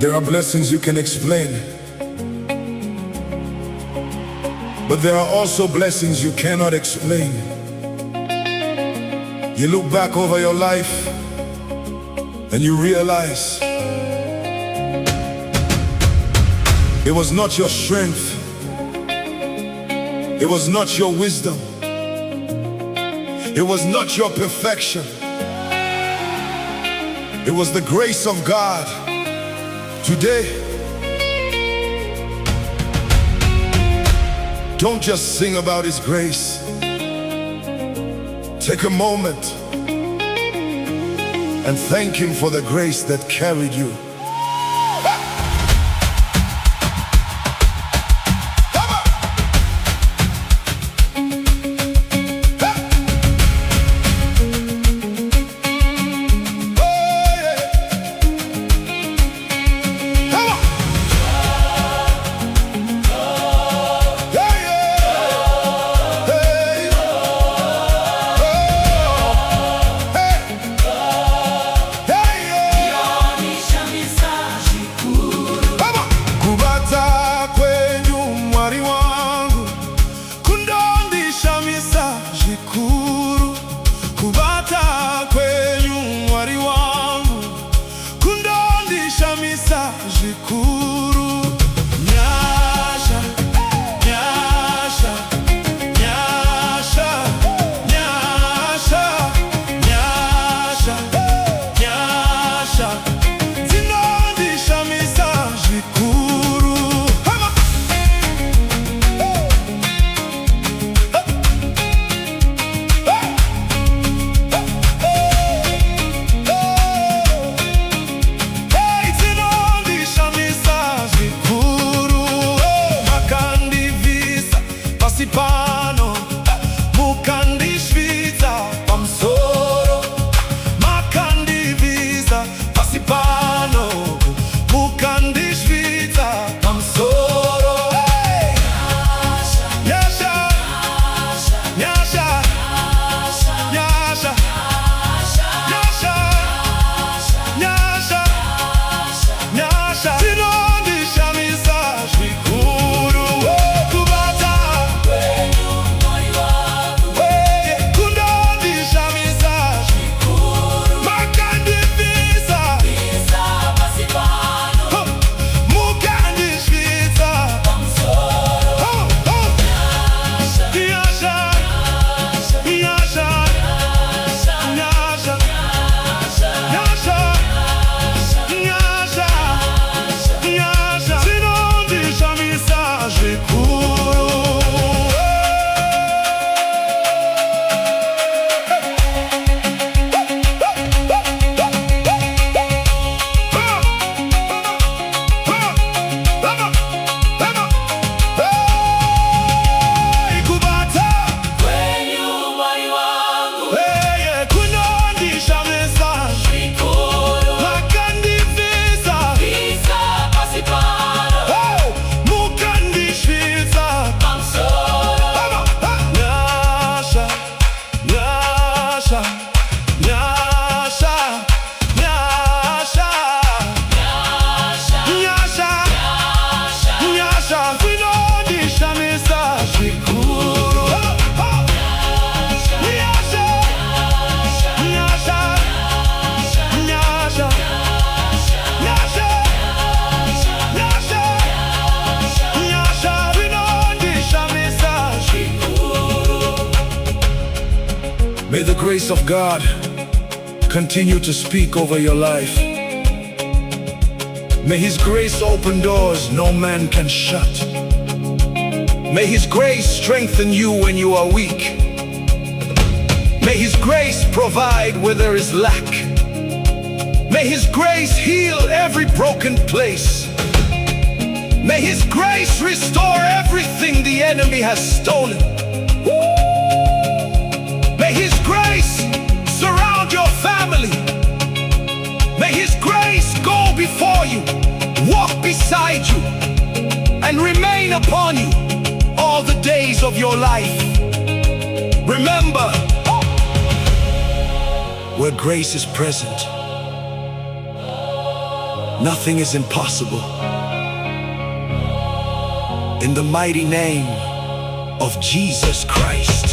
There are blessings you can explain, but there are also blessings you cannot explain. You look back over your life and you realize it was not your strength, it was not your wisdom, it was not your perfection. It was the grace of God. Today, don't just sing about His grace. Take a moment and thank Him for the grace that carried you. Zvikuru. Nyasha, Nyasha, Nyasha, Nyasha, Nyasha, Nyasha Dzinondishamisa Zvikuru. Pano mukandishvitsa pamusoro, makandivisa pasi pano mukandishvitsa pamusoro. Nyasha, Nyasha, Nyasha, Nyasha, Nyasha, Nyasha Dzinondishamisa Zvikuru. May the grace of God continue to speak over your life. May His grace open doors no man can shut. May His grace strengthen you when you are weak. May His grace provide where there is lack. May His grace heal every broken place. May His grace restore everything the enemy has stolen. May His grace surround your family. May His grace go before you, walk beside you, and remain upon you all the days of your life. Remember, where grace is present, Nothing is impossible. In the mighty name of Jesus Christ.